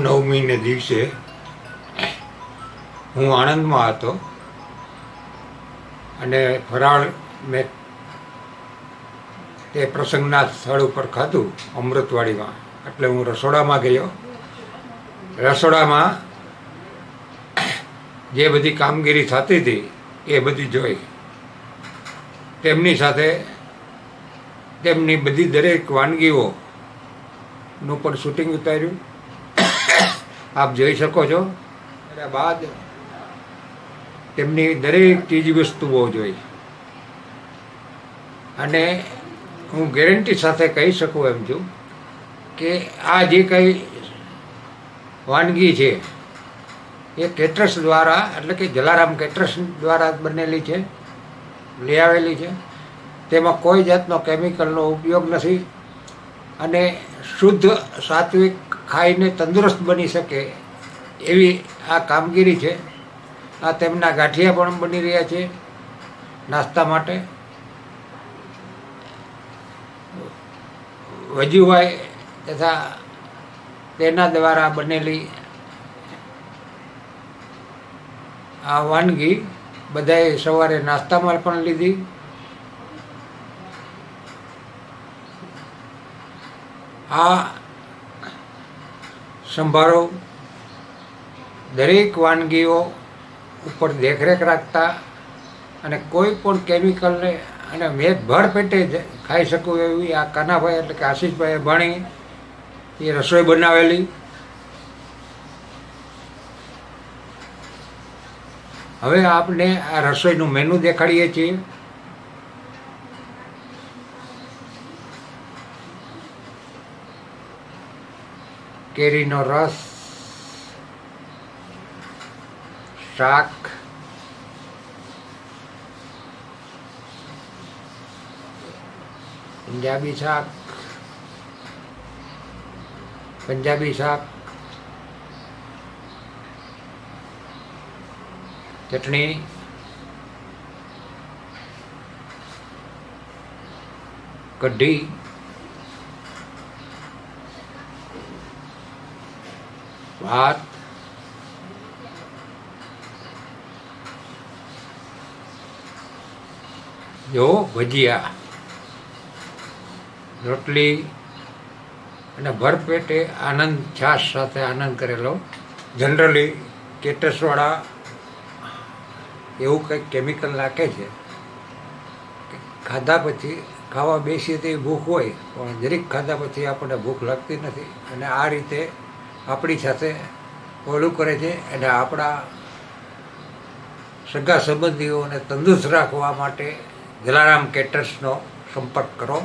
રામનવમીને દિવસે હું આણંદમાં હતો અને ફરાળ મેં તે પ્રસંગના સ્થળ ઉપર ખાધું અમૃતવાડીમાં. એટલે હું રસોડામાં ગયો. રસોડામાં જે બધી કામગીરી થતી હતી એ બધી જોઈ. તેમની સાથે તેમની બધી દરેક વાનગીઓનું પણ શૂટિંગ ઉતાર્યું. આપ જોઈ શકો છો. ત્યાર બાદ તેમની દરેક ચીજ વસ્તુઓ જોઈ અને હું ગેરંટી સાથે કહી શકું એમ છું કે આ જે કંઈ વાનગી છે એ કેટરર્સ દ્વારા, એટલે કે જલારામ કેટરર્સ દ્વારા બનેલી છે, લઈ આવેલી છે. તેમાં કોઈ જાતનો કેમિકલનો ઉપયોગ નથી અને શુદ્ધ સાત્વિક ખાઈને તંદુરસ્ત બની શકે એવી આ કામગીરી છે. આ તેમના ગાંઠિયા પણ બની રહ્યા છે નાસ્તા માટે. વજુભાઈ તથા તેના દ્વારા બનેલી આ વાનગી બધાએ સવારે નાસ્તામાં પણ લીધી. આ સંભારો દરેક વાનગીઓ ઉપર દેખરેખ રાખતા અને કોઈ પણ કેમિકલને અને મેં ભર પેટે જ ખાઈ શકું એવી આ કાનાભાઈ એટલે કે આશીષભાઈ ભણી એ રસોઈ બનાવેલી. હવે આપને આ રસોઈનું મેનુ દેખાડીએ છીએ. કેરીનો રસ, શાક, પંજાબી શાક, ચટણી, કઢી, ભાત, જો ભજીયા, રોટલી અને ભરપેટે આનંદ, છાશ સાથે આનંદ કરેલો. જનરલી કેટરર્સવાળા એવું કંઈક કેમિકલ નાખે છે કે ખાધા પછી ખાવા બેસીએ તો ભૂખ હોય પણ જરીક ખાધા પછી આપણને ભૂખ લાગતી નથી અને આ રીતે આપણી સાથે ઓલું કરે છે. અને આપણા સગા સંબંધીઓને તંદુરસ્ત રાખવા માટે જલારામ કેટરર્સનો સંપર્ક કરો.